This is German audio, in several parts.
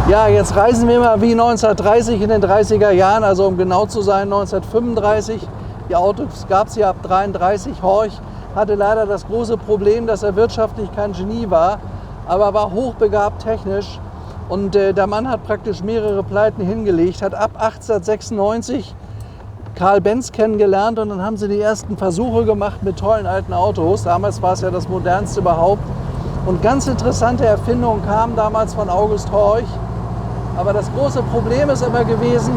Ja, jetzt reisen wir mal wie 1930 in den 30er Jahren, also um genau zu sein 1935. Die Autos gab es hier ab 1933. Horch hatte leider das große Problem, dass er wirtschaftlich kein Genie war, aber war hochbegabt technisch. Und der Mann hat praktisch mehrere Pleiten hingelegt, hat ab 1896 Karl Benz kennengelernt und dann haben sie die ersten Versuche gemacht mit tollen alten Autos. Damals war es ja das modernste überhaupt. Und ganz interessante Erfindungen kamen damals von August Horch. Aber das große Problem ist immer gewesen,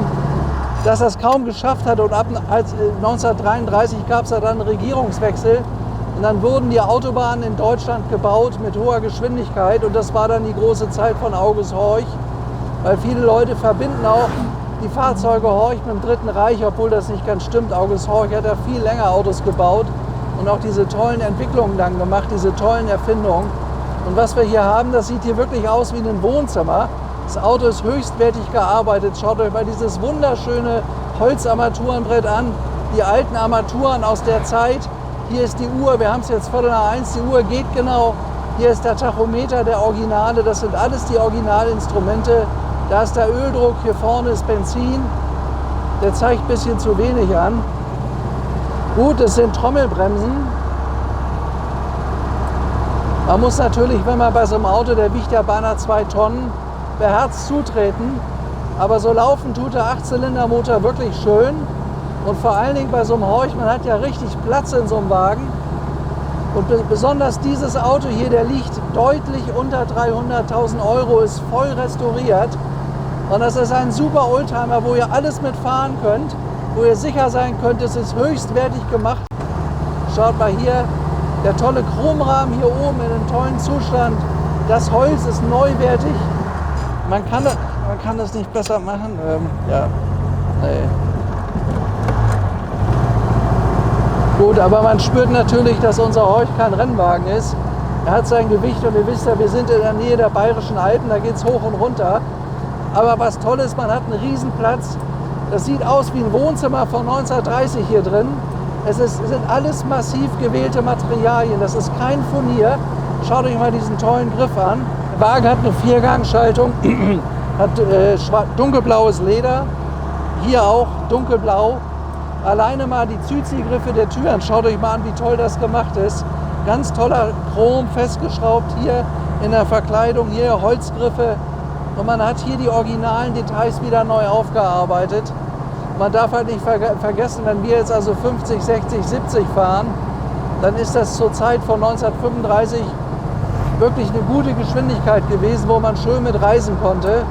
dass er es kaum geschafft hat. Und ab 1933 gab es ja dann einen Regierungswechsel. Und dann wurden die Autobahnen in Deutschland gebaut mit hoher Geschwindigkeit. Und das war dann die große Zeit von August Horch. Weil viele Leute verbinden auch die Fahrzeuge Horch mit dem Dritten Reich, obwohl das nicht ganz stimmt. August Horch hat ja viel länger Autos gebaut und auch diese tollen Entwicklungen dann gemacht, diese tollen Erfindungen. Und was wir hier haben, das sieht hier wirklich aus wie ein Wohnzimmer. Das Auto ist höchstwertig gearbeitet. Schaut euch mal dieses wunderschöne Holzarmaturenbrett an. Die alten Armaturen aus der Zeit. Hier ist die Uhr, wir haben es jetzt 1:15, die Uhr geht genau. Hier ist der Tachometer der Originale, das sind alles die Originalinstrumente. Da ist der Öldruck, hier vorne ist Benzin. Der zeigt ein bisschen zu wenig an. Gut, es sind Trommelbremsen. Man muss natürlich, wenn man bei so einem Auto, der wiegt ja beinahe 2 Tonnen, beherzt zutreten. Aber so laufen tut der 8-Zylinder-Motor wirklich schön. Und vor allen Dingen bei so einem Horch, man hat ja richtig Platz in so einem Wagen. Und besonders dieses Auto hier, der liegt deutlich unter 300.000 Euro, ist voll restauriert. Und das ist ein super Oldtimer, wo ihr alles mitfahren könnt, wo ihr sicher sein könnt, es ist höchstwertig gemacht. Schaut mal hier, der tolle Chromrahmen hier oben in einem tollen Zustand. Das Holz ist neuwertig. Man kann das nicht besser machen. Ja, nee. Gut, aber man spürt natürlich, dass unser Horch kein Rennwagen ist. Er hat sein Gewicht und ihr wisst ja, wir sind in der Nähe der Bayerischen Alpen, da geht es hoch und runter. Aber was toll ist, man hat einen Riesenplatz. Das sieht aus wie ein Wohnzimmer von 1930 hier drin. Sind alles massiv gewählte Materialien, das ist kein Furnier. Schaut euch mal diesen tollen Griff an. Der Wagen hat eine 4-Gang-Schaltung, hat dunkelblaues Leder, hier auch dunkelblau. Alleine mal die Zyzi-Griffe der Türen, schaut euch mal an, wie toll das gemacht ist. Ganz toller Chrom festgeschraubt hier in der Verkleidung, hier Holzgriffe. Und man hat hier die originalen Details wieder neu aufgearbeitet. Man darf halt nicht vergessen, wenn wir jetzt also 50, 60, 70 fahren, dann ist das zur Zeit von 1935 wirklich eine gute Geschwindigkeit gewesen, wo man schön mit reisen konnte.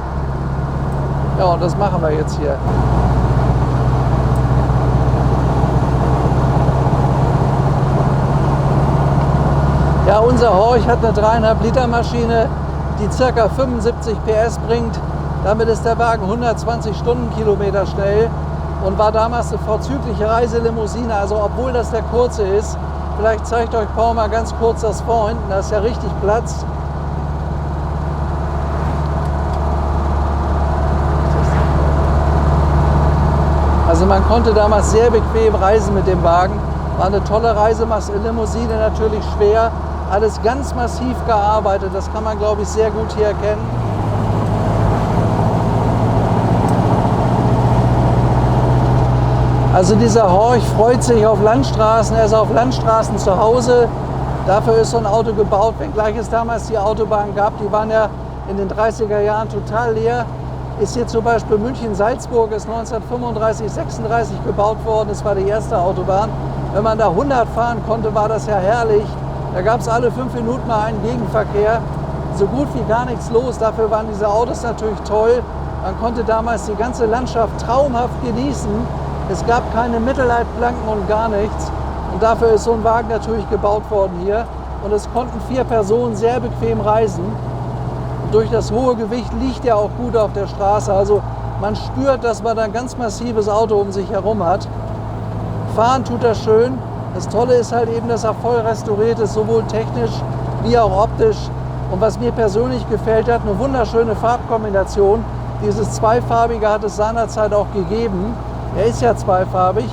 Ja, und das machen wir jetzt hier. Ja, unser Horch hat eine 3,5 Liter Maschine, die ca. 75 PS bringt. Damit ist der Wagen 120 Stundenkilometer schnell und war damals eine vorzügliche Reiselimousine. Also obwohl das der kurze ist, vielleicht zeigt euch Paul mal ganz kurz das vor hinten, da ist ja richtig Platz. Also man konnte damals sehr bequem reisen mit dem Wagen. War eine tolle Reiselimousine, natürlich schwer. Alles ganz massiv gearbeitet, das kann man, glaube ich, sehr gut hier erkennen. Also dieser Horch freut sich auf Landstraßen, er ist auf Landstraßen zu Hause. Dafür ist so ein Auto gebaut, wenngleich es damals die Autobahnen gab, die waren ja in den 30er Jahren total leer. Ist hier zum Beispiel München-Salzburg, ist 1935, 36 gebaut worden, das war die erste Autobahn. Wenn man da 100 fahren konnte, war das ja herrlich. Da gab es alle 5 Minuten mal einen Gegenverkehr. So gut wie gar nichts los. Dafür waren diese Autos natürlich toll. Man konnte damals die ganze Landschaft traumhaft genießen. Es gab keine Mittelleitplanken und gar nichts. Und dafür ist so ein Wagen natürlich gebaut worden hier. Und es konnten 4 Personen sehr bequem reisen. Und durch das hohe Gewicht liegt er auch gut auf der Straße. Also man spürt, dass man ein ganz massives Auto um sich herum hat. Fahren tut er schön. Das Tolle ist halt eben, dass er voll restauriert ist, sowohl technisch wie auch optisch. Und was mir persönlich gefällt, hat eine wunderschöne Farbkombination. Dieses Zweifarbige hat es seinerzeit auch gegeben. Er ist ja zweifarbig.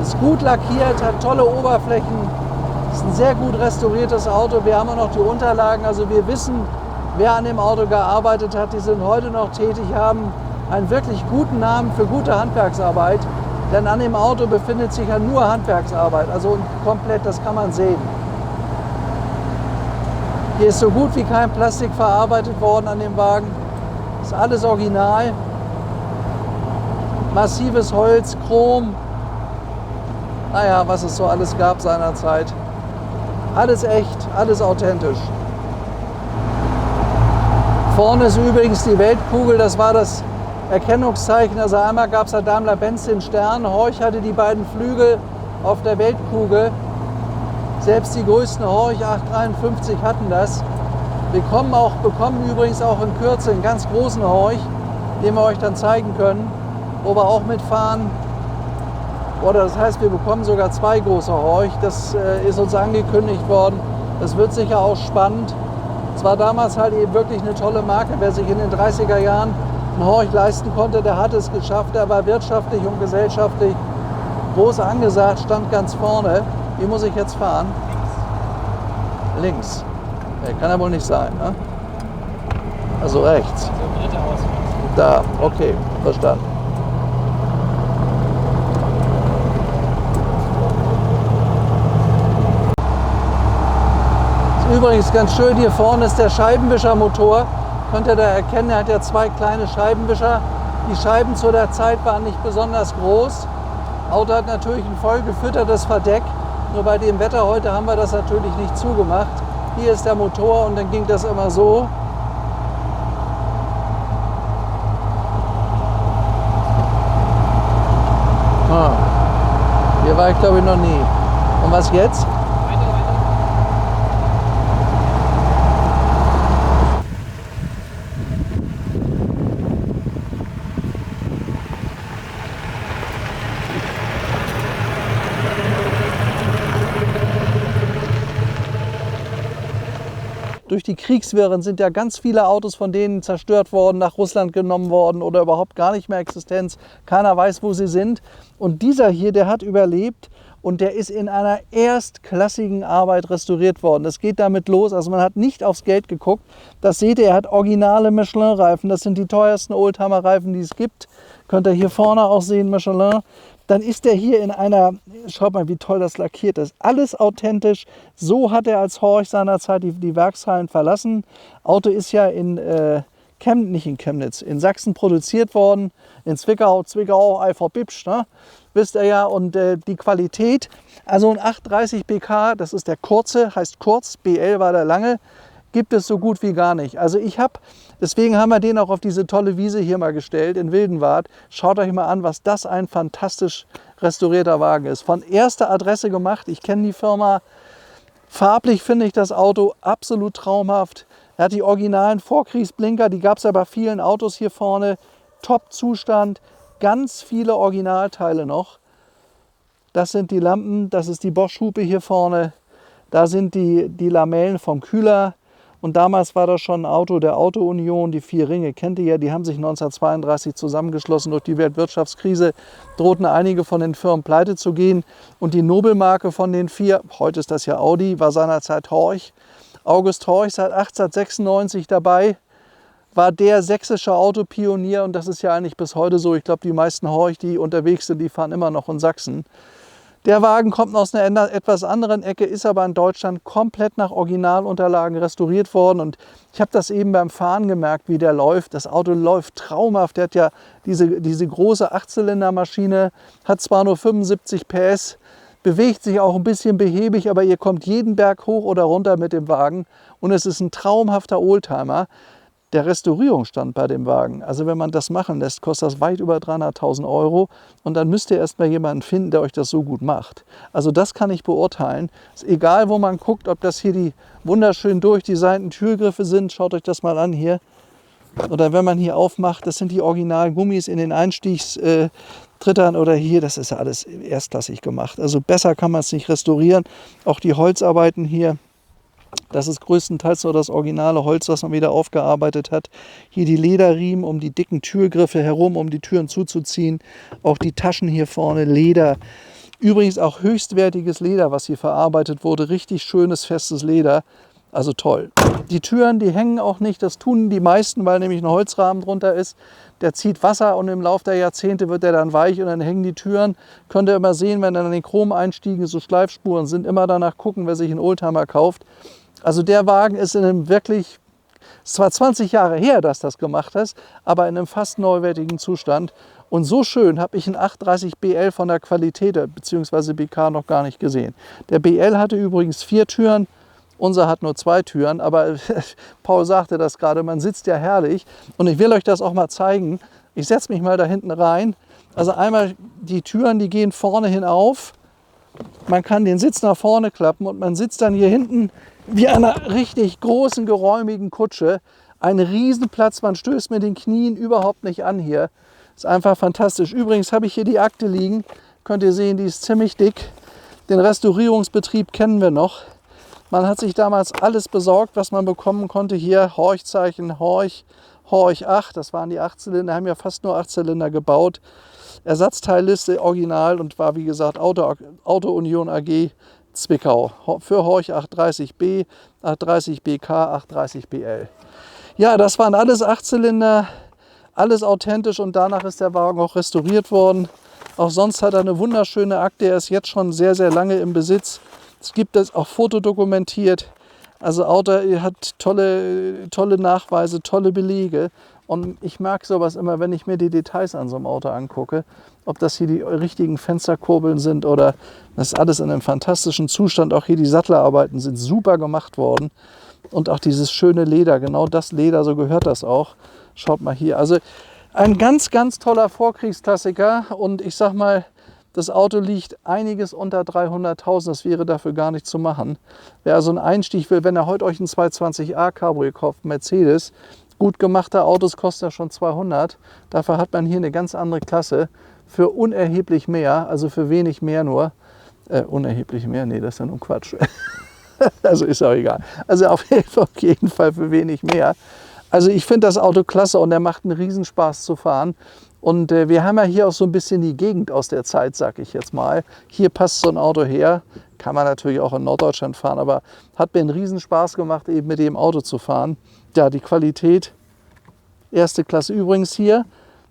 Ist gut lackiert, hat tolle Oberflächen. Ist ein sehr gut restauriertes Auto. Wir haben auch noch die Unterlagen. Also wir wissen, wer an dem Auto gearbeitet hat, die sind heute noch tätig, haben einen wirklich guten Namen für gute Handwerksarbeit. Denn an dem Auto befindet sich ja nur Handwerksarbeit, also komplett, das kann man sehen. Hier ist so gut wie kein Plastik verarbeitet worden an dem Wagen. Ist alles original. Massives Holz, Chrom. Naja, was es so alles gab seinerzeit. Alles echt, alles authentisch. Vorne ist übrigens die Weltkugel, das war das Erkennungszeichen. Also einmal gab es da Daimler-Benz den Stern, Horch hatte die beiden Flügel auf der Weltkugel. Selbst die größten Horch 853 hatten das. Wir bekommen übrigens auch in Kürze einen ganz großen Horch, den wir euch dann zeigen können, wo wir auch mitfahren. Oder das heißt, wir bekommen sogar zwei große Horch. Das ist uns angekündigt worden. Das wird sicher auch spannend. Es war damals halt eben wirklich eine tolle Marke. Wer sich in den 30er Jahren einen Horch leisten konnte, der hat es geschafft. Der war wirtschaftlich und gesellschaftlich groß angesagt, stand ganz vorne. Wie muss ich jetzt fahren? Links. Kann ja wohl nicht sein, ne? Also rechts. Da, okay, verstanden. Ist übrigens ganz schön, hier vorne ist der Scheibenwischermotor. Könnt ihr da erkennen, er hat ja zwei kleine Scheibenwischer. Die Scheiben zu der Zeit waren nicht besonders groß. Das Auto hat natürlich ein voll gefüttertes Verdeck. Nur bei dem Wetter heute haben wir das natürlich nicht zugemacht. Hier ist der Motor und dann ging das immer so. Hier war ich glaube ich noch nie. Und was jetzt? Durch die Kriegswirren sind ja ganz viele Autos von denen zerstört worden, nach Russland genommen worden oder überhaupt gar nicht mehr Existenz. Keiner weiß, wo sie sind. Und dieser hier, der hat überlebt und der ist in einer erstklassigen Arbeit restauriert worden. Das geht damit los. Also man hat nicht aufs Geld geguckt. Das seht ihr, er hat originale Michelin-Reifen. Das sind die teuersten Oldtimer-Reifen, die es gibt. Könnt ihr hier vorne auch sehen, Michelin. Dann ist er hier in einer, schaut mal, wie toll das lackiert ist. Alles authentisch. So hat er als Horch seinerzeit die Werkshallen verlassen. Auto ist ja in Sachsen produziert worden. In Zwickau, Eifer-Bipsch, ne? Wisst ihr ja. Und die Qualität, also ein 830 BK, das ist der kurze, heißt kurz, BL war der lange, gibt es so gut wie gar nicht. Also deswegen haben wir den auch auf diese tolle Wiese hier mal gestellt in Wildenwart. Schaut euch mal an, was das ein fantastisch restaurierter Wagen ist. Von erster Adresse gemacht. Ich kenne die Firma. Farblich finde ich das Auto absolut traumhaft. Er hat die originalen Vorkriegsblinker, die gab es ja bei vielen Autos hier vorne. Top-Zustand, ganz viele Originalteile noch. Das sind die Lampen, das ist die Bosch-Hupe hier vorne. Da sind die Lamellen vom Kühler. Und damals war das schon ein Auto der Auto-Union, die 4 Ringe, kennt ihr ja, die haben sich 1932 zusammengeschlossen. Durch die Weltwirtschaftskrise drohten einige von den Firmen pleite zu gehen. Und die Nobelmarke von den 4, heute ist das ja Audi, war seinerzeit Horch. August Horch seit 1896 dabei, war der sächsische Autopionier und das ist ja eigentlich bis heute so. Ich glaube, die meisten Horch, die unterwegs sind, die fahren immer noch in Sachsen. Der Wagen kommt aus einer etwas anderen Ecke, ist aber in Deutschland komplett nach Originalunterlagen restauriert worden. Und ich habe das eben beim Fahren gemerkt, wie der läuft. Das Auto läuft traumhaft. Der hat ja diese große 8-Zylinder-Maschine, hat zwar nur 75 PS, bewegt sich auch ein bisschen behäbig, aber ihr kommt jeden Berg hoch oder runter mit dem Wagen. Und es ist ein traumhafter Oldtimer. Der Restaurierungsstand bei dem Wagen, also wenn man das machen lässt, kostet das weit über 300.000 € und dann müsst ihr erstmal jemanden finden, der euch das so gut macht. Also das kann ich beurteilen. Ist egal, wo man guckt, ob das hier die wunderschön durchdesignten Türgriffe sind, schaut euch das mal an hier. Oder wenn man hier aufmacht, das sind die Originalgummis in den Einstiegstrittern oder hier, das ist ja alles erstklassig gemacht. Also besser kann man es nicht restaurieren. Auch die Holzarbeiten hier. Das ist größtenteils nur das originale Holz, was man wieder aufgearbeitet hat. Hier die Lederriemen um die dicken Türgriffe herum, um die Türen zuzuziehen. Auch die Taschen hier vorne, Leder. Übrigens auch höchstwertiges Leder, was hier verarbeitet wurde. Richtig schönes, festes Leder. Also toll. Die Türen, die hängen auch nicht, das tun die meisten, weil nämlich ein Holzrahmen drunter ist. Der zieht Wasser und im Laufe der Jahrzehnte wird der dann weich und dann hängen die Türen. Könnt ihr immer sehen, wenn dann an den Chromeinstiegen so Schleifspuren sind, immer danach gucken, wer sich einen Oldtimer kauft. Also der Wagen ist in einem wirklich, es ist zwar 20 Jahre her, dass das gemacht hast, aber in einem fast neuwertigen Zustand. Und so schön habe ich einen 830 BL von der Qualität bzw. BK noch gar nicht gesehen. Der BL hatte übrigens 4 Türen, unser hat nur 2 Türen, aber Paul sagte das gerade, man sitzt ja herrlich. Und ich will euch das auch mal zeigen. Ich setze mich mal da hinten rein. Also einmal die Türen, die gehen vorne hin auf. Man kann den Sitz nach vorne klappen und man sitzt dann hier hinten wie einer richtig großen, geräumigen Kutsche. Ein Riesenplatz, man stößt mit den Knien überhaupt nicht an hier. Ist einfach fantastisch. Übrigens habe ich hier die Akte liegen. Könnt ihr sehen, die ist ziemlich dick. Den Restaurierungsbetrieb kennen wir noch. Man hat sich damals alles besorgt, was man bekommen konnte. Hier Horchzeichen, Horch 8, das waren die 8-Zylinder, haben ja fast nur 8-Zylinder gebaut. Ersatzteilliste original und war wie gesagt Auto Union AG Zwickau. Für Horch 830B, 830BK, 830BL. Ja, das waren alles 8-Zylinder, alles authentisch und danach ist der Wagen auch restauriert worden. Auch sonst hat er eine wunderschöne Akte, er ist jetzt schon sehr, sehr lange im Besitz. Es gibt das auch fotodokumentiert. Also Auto hat tolle Nachweise, tolle Belege. Und ich mag sowas immer, wenn ich mir die Details an so einem Auto angucke. Ob das hier die richtigen Fensterkurbeln sind oder das ist alles in einem fantastischen Zustand. Auch hier die Sattlerarbeiten sind super gemacht worden. Und auch dieses schöne Leder, genau das Leder, so gehört das auch. Schaut mal hier. Also ein ganz, ganz toller Vorkriegsklassiker. Und ich sag mal, das Auto liegt einiges unter 300.000, das wäre dafür gar nicht zu machen. Wer also einen Einstieg will, wenn er heute euch einen 220a Cabrio kauft, Mercedes, gut gemachte Autos kosten ja schon 200. Dafür hat man hier eine ganz andere Klasse für unerheblich mehr, also für wenig mehr nur. Unerheblich mehr? Nee, das ist ja nun Quatsch. Also ist auch egal. Also auf jeden Fall für wenig mehr. Also ich finde das Auto klasse und er macht einen Riesenspaß zu fahren. Und wir haben ja hier auch so ein bisschen die Gegend aus der Zeit, sag ich jetzt mal. Hier passt so ein Auto her. Kann man natürlich auch in Norddeutschland fahren, aber hat mir einen Riesenspaß gemacht, eben mit dem Auto zu fahren. Ja, die Qualität, erste Klasse. Übrigens hier,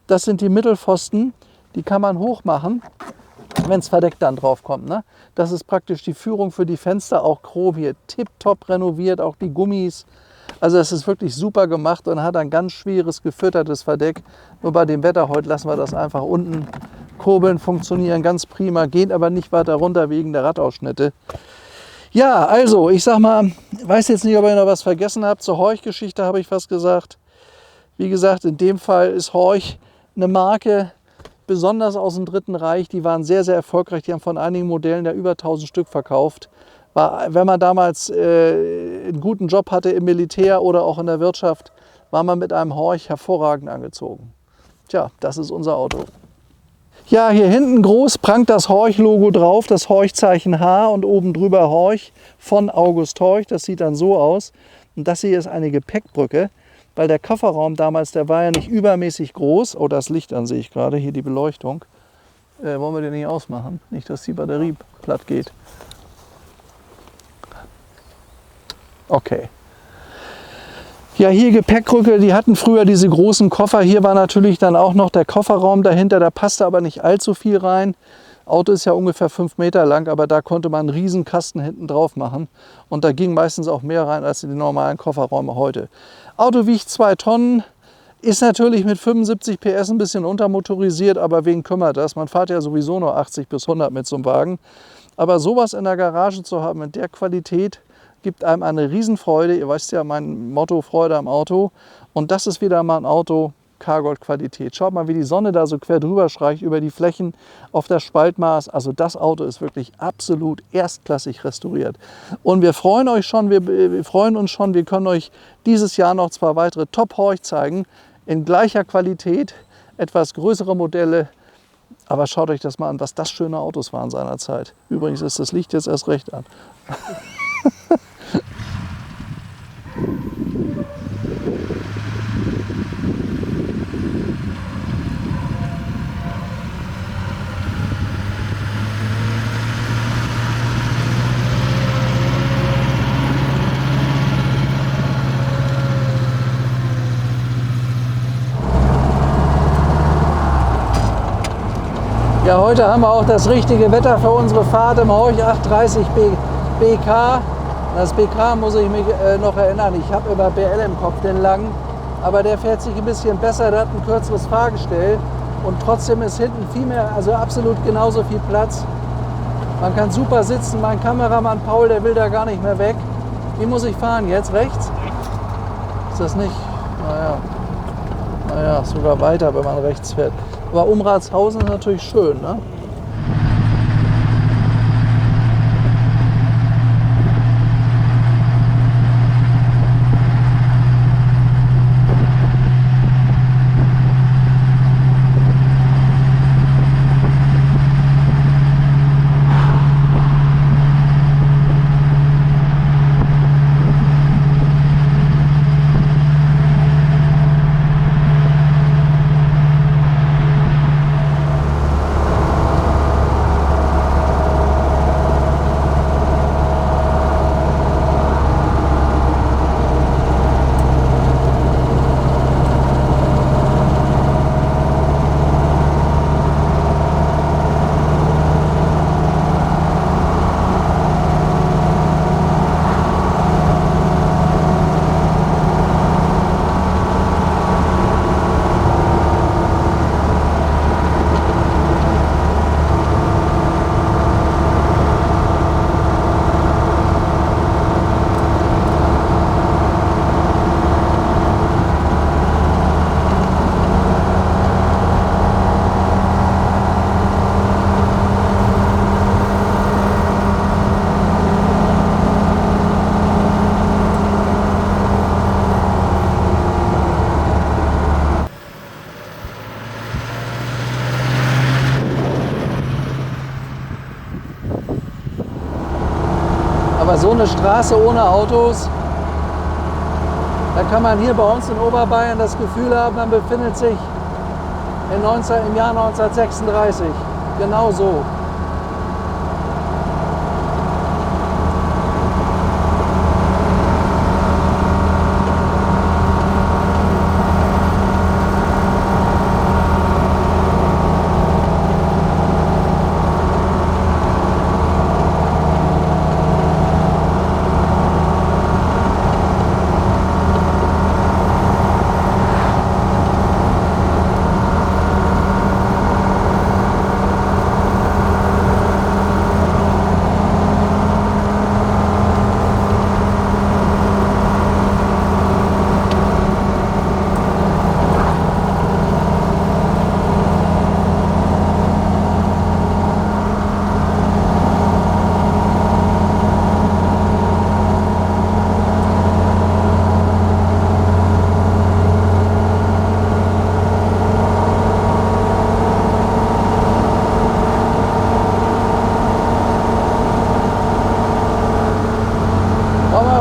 das sind die Mittelpfosten, die kann man hochmachen, wenn es verdeckt dann drauf kommt. Ne? Das ist praktisch die Führung für die Fenster, auch chrom hier, tipptopp renoviert, auch die Gummis. Also es ist wirklich super gemacht und hat ein ganz schweres, gefüttertes Verdeck. Nur bei dem Wetter heute lassen wir das einfach unten. Kurbeln funktionieren ganz prima, gehen aber nicht weiter runter wegen der Radausschnitte. Ja, also ich sag mal, weiß jetzt nicht, ob ihr noch was vergessen habt. Zur Horch-Geschichte habe ich was gesagt. Wie gesagt, in dem Fall ist Horch eine Marke, besonders aus dem Dritten Reich. Die waren sehr, sehr erfolgreich. Die haben von einigen Modellen ja über 1000 Stück verkauft. Wenn man damals einen guten Job hatte im Militär oder auch in der Wirtschaft, war man mit einem Horch hervorragend angezogen. Tja, das ist unser Auto. Ja, hier hinten groß prangt das Horch-Logo drauf, das Horch-Zeichen H und oben drüber Horch von August Horch. Das sieht dann so aus. Und das hier ist eine Gepäckbrücke, weil der Kofferraum damals, der war ja nicht übermäßig groß. Oh, das Licht an sehe ich gerade, hier die Beleuchtung. Wollen wir den nicht ausmachen? Nicht, dass die Batterie platt geht. Okay. Ja, hier Gepäckbrücke, die hatten früher diese großen Koffer. Hier war natürlich dann auch noch der Kofferraum dahinter, da passte aber nicht allzu viel rein. Auto ist ja ungefähr 5 Meter lang, aber da konnte man einen riesen Kasten hinten drauf machen. Und da ging meistens auch mehr rein als in die normalen Kofferräume heute. Auto wiegt 2 Tonnen, ist natürlich mit 75 PS ein bisschen untermotorisiert, aber wen kümmert das? Man fährt ja sowieso nur 80 bis 100 mit so einem Wagen. Aber sowas in der Garage zu haben mit der Qualität, gibt einem eine Riesenfreude. Ihr wisst ja, mein Motto, Freude am Auto. Und das ist wieder mal ein Auto, Cargold-Qualität. Schaut mal, wie die Sonne da so quer drüber streicht über die Flächen auf das Spaltmaß. Also das Auto ist wirklich absolut erstklassig restauriert. Und wir freuen uns schon, wir können euch dieses Jahr noch 2 weitere Top-Horch zeigen. In gleicher Qualität, etwas größere Modelle. Aber schaut euch das mal an, was das schöne Autos waren seinerzeit. Übrigens ist das Licht jetzt erst recht an. Ja, heute haben wir auch das richtige Wetter für unsere Fahrt im Horch 830 BK. Das BK muss ich mich noch erinnern. Ich habe immer BL im Kopf, den langen. Aber der fährt sich ein bisschen besser, der hat ein kürzeres Fahrgestell. Und trotzdem ist hinten viel mehr, also absolut genauso viel Platz. Man kann super sitzen. Mein Kameramann Paul, der will da gar nicht mehr weg. Wie muss ich fahren jetzt? Rechts? Ist das nicht? Naja, sogar weiter, wenn man rechts fährt. Aber Umratshausen ist natürlich schön, ne? Aber so eine Straße ohne Autos, da kann man hier bei uns in Oberbayern das Gefühl haben, man befindet sich im Jahr 1936. Genau so.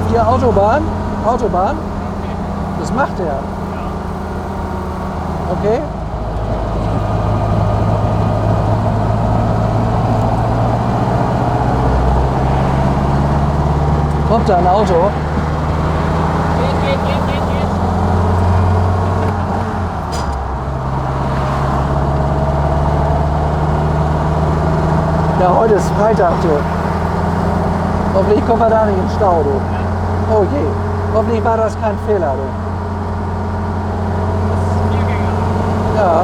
Die Autobahn? Das macht er. Okay. Kommt da ein Auto? Geht. Ja, heute ist Freitag, du. Hoffentlich kommen wir da nicht in den Stau, du. Oh je, hoffentlich war das kein Fehler, du. Ja.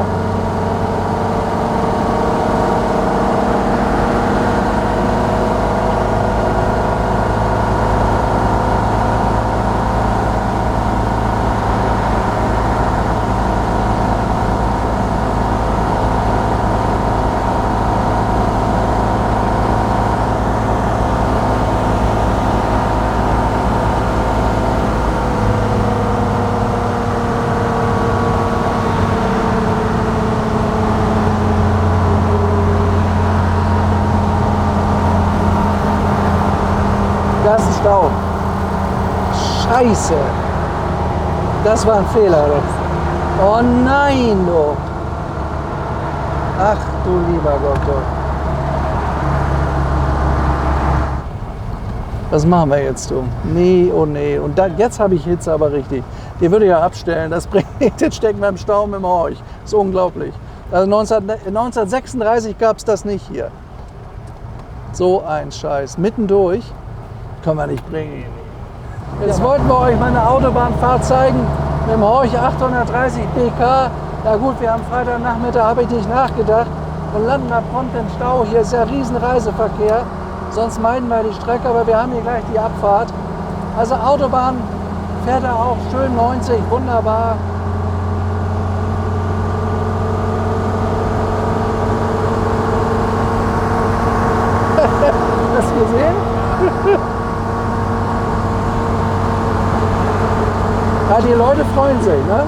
Da ist ein Stau. Scheiße. Das war ein Fehler. Oh nein, du. Ach du lieber Gott. Du. Was machen wir jetzt, du? Nee, oh nee. Und dann, jetzt habe ich Hitze aber richtig. Die würde ja abstellen. Das bringt, jetzt stecken wir im Stau im Horch. Das ist unglaublich. Also 1936 gab es das nicht hier. So ein Scheiß. Mittendurch. Können wir nicht bringen. Jetzt wollten wir euch mal eine Autobahnfahrt zeigen mit dem Horch 830 PK. Ja gut, wir haben Freitagnachmittag, habe ich nicht nachgedacht. Und landen da prompt im Stau. Hier ist ja riesen Reiseverkehr. Sonst meiden wir die Strecke, aber wir haben hier gleich die Abfahrt. Also Autobahn fährt er auch schön 90, wunderbar. Hast du gesehen? Ja, die Leute freuen sich, ne?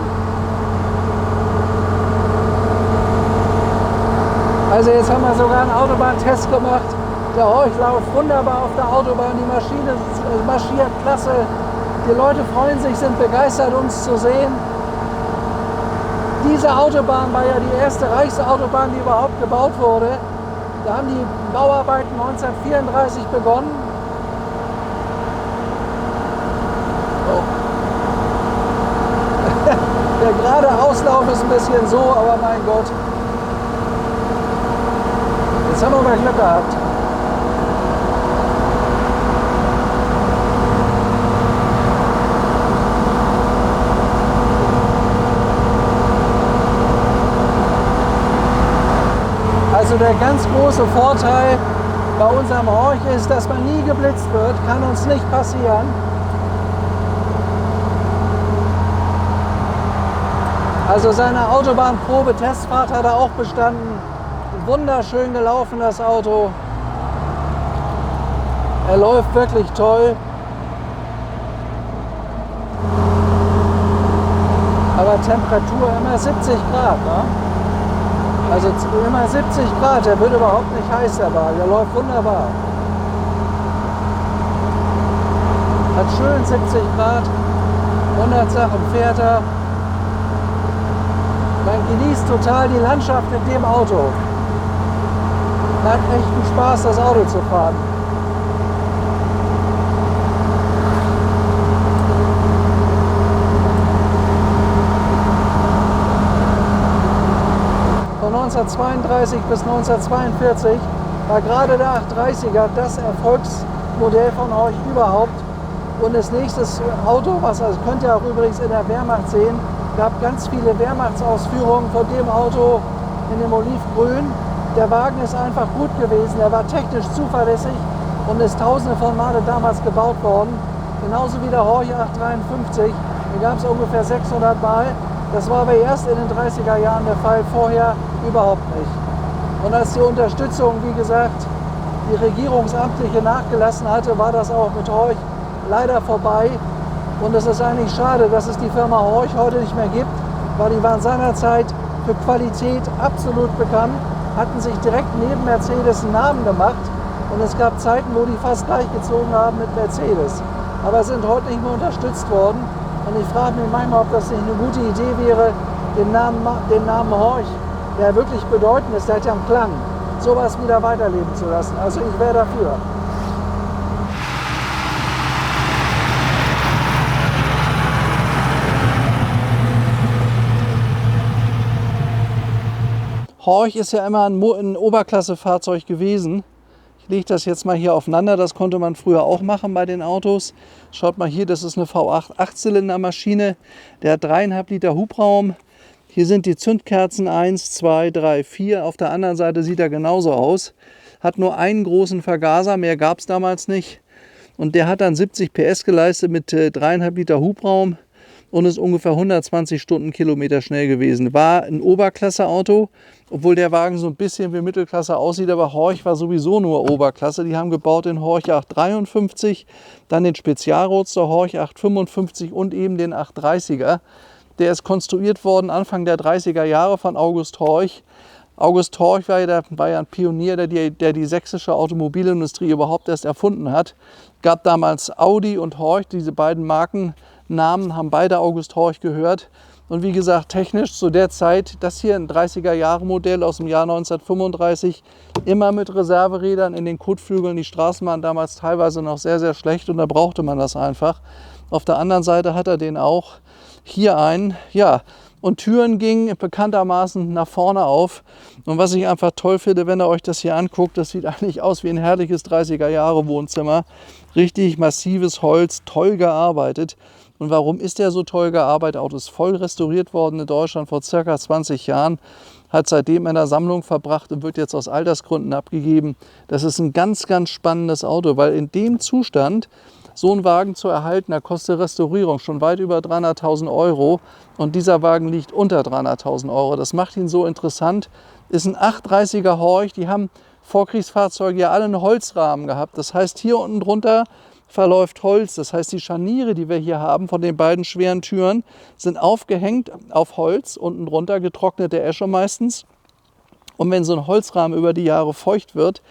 Also jetzt haben wir sogar einen Autobahntest gemacht. Der Horch läuft wunderbar auf der Autobahn, die Maschine marschiert klasse. Die Leute freuen sich, sind begeistert, uns zu sehen. Diese Autobahn war ja die erste Reichsautobahn, die überhaupt gebaut wurde. Da haben die Bauarbeiten 1934 begonnen. Oh. Der gerade Auslauf ist ein bisschen so, aber mein Gott. Jetzt haben wir mal Glück gehabt. Also der ganz große Vorteil bei unserem Horch ist, dass man nie geblitzt wird, kann uns nicht passieren. Also seine Autobahnprobe-Testfahrt hat er auch bestanden. Wunderschön gelaufen, das Auto. Er läuft wirklich toll. Aber Temperatur immer 70 Grad, ne? Also immer 70 Grad, der wird überhaupt nicht heiß, der Wagen. Der läuft wunderbar. Hat schön 70 Grad, 100 Sachen fährt er. Man genießt total die Landschaft mit dem Auto. Hat echten Spaß, das Auto zu fahren. Von 1932 bis 1942 war gerade der 830er das Erfolgsmodell von Horch überhaupt. Und das nächste Auto, was also könnt ihr auch übrigens in der Wehrmacht sehen, gab ganz viele Wehrmachtsausführungen von dem Auto in dem Olivgrün. Der Wagen ist einfach gut gewesen, er war technisch zuverlässig und ist tausende von Male damals gebaut worden. Genauso wie der Horch 853, den gab es ungefähr 600 Mal. Das war aber erst in den 30er Jahren der Fall, vorher überhaupt nicht. Und als die Unterstützung, wie gesagt, die Regierungsamtliche nachgelassen hatte, war das auch mit Horch leider vorbei. Und es ist eigentlich schade, dass es die Firma Horch heute nicht mehr gibt, weil die waren seinerzeit für Qualität absolut bekannt, hatten sich direkt neben Mercedes einen Namen gemacht und es gab Zeiten, wo die fast gleichgezogen haben mit Mercedes. Aber sind heute nicht mehr unterstützt worden und ich frage mich manchmal, ob das nicht eine gute Idee wäre, den Namen Horch, der wirklich bedeutend ist, der hat ja einen Klang, sowas wieder weiterleben zu lassen. Also ich wäre dafür. Horch ist ja immer ein Oberklasse-Fahrzeug gewesen. Ich lege das jetzt mal hier aufeinander. Das konnte man früher auch machen bei den Autos. Schaut mal hier, das ist eine V8 8-Zylinder-Maschine. Der hat 3,5 Liter Hubraum. Hier sind die Zündkerzen 1, 2, 3, 4. Auf der anderen Seite sieht er genauso aus. Hat nur einen großen Vergaser, mehr gab es damals nicht. Und der hat dann 70 PS geleistet mit 3,5 Liter Hubraum und ist ungefähr 120 Stundenkilometer schnell gewesen. War ein Oberklasse-Auto, obwohl der Wagen so ein bisschen wie Mittelklasse aussieht, aber Horch war sowieso nur Oberklasse. Die haben gebaut den Horch 853, dann den Spezialroadster Horch 855 und eben den 830er. Der ist konstruiert worden Anfang der 30er Jahre von August Horch. August Horch war ja ein Pionier, der die sächsische Automobilindustrie überhaupt erst erfunden hat. Gab damals Audi und Horch, diese beiden Markennamen haben beide August Horch gehört. Und wie gesagt, technisch zu der Zeit, das hier ein 30er-Jahre-Modell aus dem Jahr 1935, immer mit Reserverädern in den Kotflügeln. Die Straßen waren damals teilweise noch sehr, sehr schlecht und da brauchte man das einfach. Auf der anderen Seite hat er den auch hier einen, ja, und Türen gingen bekanntermaßen nach vorne auf. Und was ich einfach toll finde, wenn ihr euch das hier anguckt, das sieht eigentlich aus wie ein herrliches 30er-Jahre-Wohnzimmer. Richtig massives Holz, toll gearbeitet. Und warum ist der so toll gearbeitet? Das Auto ist voll restauriert worden in Deutschland vor ca. 20 Jahren. Hat seitdem in der Sammlung verbracht und wird jetzt aus Altersgründen abgegeben. Das ist ein ganz, ganz spannendes Auto, weil in dem Zustand so einen Wagen zu erhalten, da kostet Restaurierung schon weit über 300.000 Euro und dieser Wagen liegt unter 300.000 Euro. Das macht ihn so interessant. Ist ein 830er Horch, die haben Vorkriegsfahrzeuge ja alle einen Holzrahmen gehabt. Das heißt, hier unten drunter verläuft Holz. Das heißt, die Scharniere, die wir hier haben von den beiden schweren Türen, sind aufgehängt auf Holz, unten drunter getrocknete Esche meistens. Und wenn so ein Holzrahmen über die Jahre feucht wird,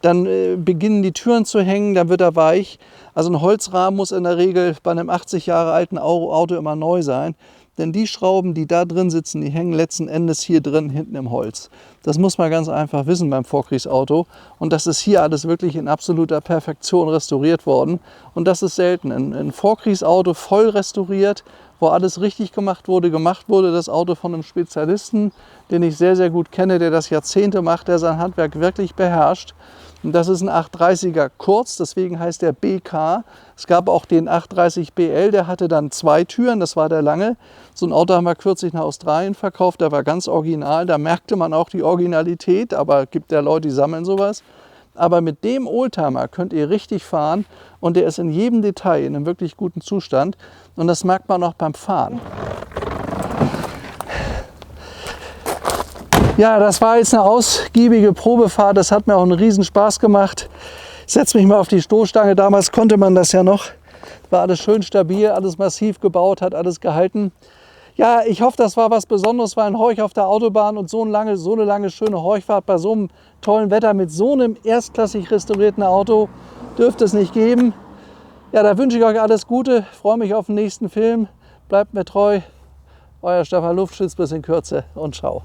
dann beginnen die Türen zu hängen, dann wird er weich. Also ein Holzrahmen muss in der Regel bei einem 80 Jahre alten Auto immer neu sein. Denn die Schrauben, die da drin sitzen, die hängen letzten Endes hier drin, hinten im Holz. Das muss man ganz einfach wissen beim Vorkriegsauto. Und das ist hier alles wirklich in absoluter Perfektion restauriert worden. Und das ist selten. Ein Vorkriegsauto voll restauriert, wo alles richtig gemacht wurde. Das Auto von einem Spezialisten, den ich sehr, sehr gut kenne, der das Jahrzehnte macht, der sein Handwerk wirklich beherrscht. Und das ist ein 830er kurz, deswegen heißt der BK. Es gab auch den 830 BL, der hatte dann 2 Türen, das war der lange. So ein Auto haben wir kürzlich nach Australien verkauft, der war ganz original. Da merkte man auch die Originalität, aber es gibt ja Leute, die sammeln sowas. Aber mit dem Oldtimer könnt ihr richtig fahren und der ist in jedem Detail in einem wirklich guten Zustand. Und das merkt man auch beim Fahren. Ja, das war jetzt eine ausgiebige Probefahrt. Das hat mir auch einen riesen Spaß gemacht. Ich setze mich mal auf die Stoßstange. Damals konnte man das ja noch. War alles schön stabil, alles massiv gebaut, hat alles gehalten. Ja, ich hoffe, das war was Besonderes. War ein Horch auf der Autobahn und so eine lange schöne Horchfahrt bei so einem tollen Wetter mit so einem erstklassig restaurierten Auto dürfte es nicht geben. Ja, da wünsche ich euch alles Gute. Freue mich auf den nächsten Film. Bleibt mir treu. Euer Stefan Luftschütz, bis in Kürze und ciao.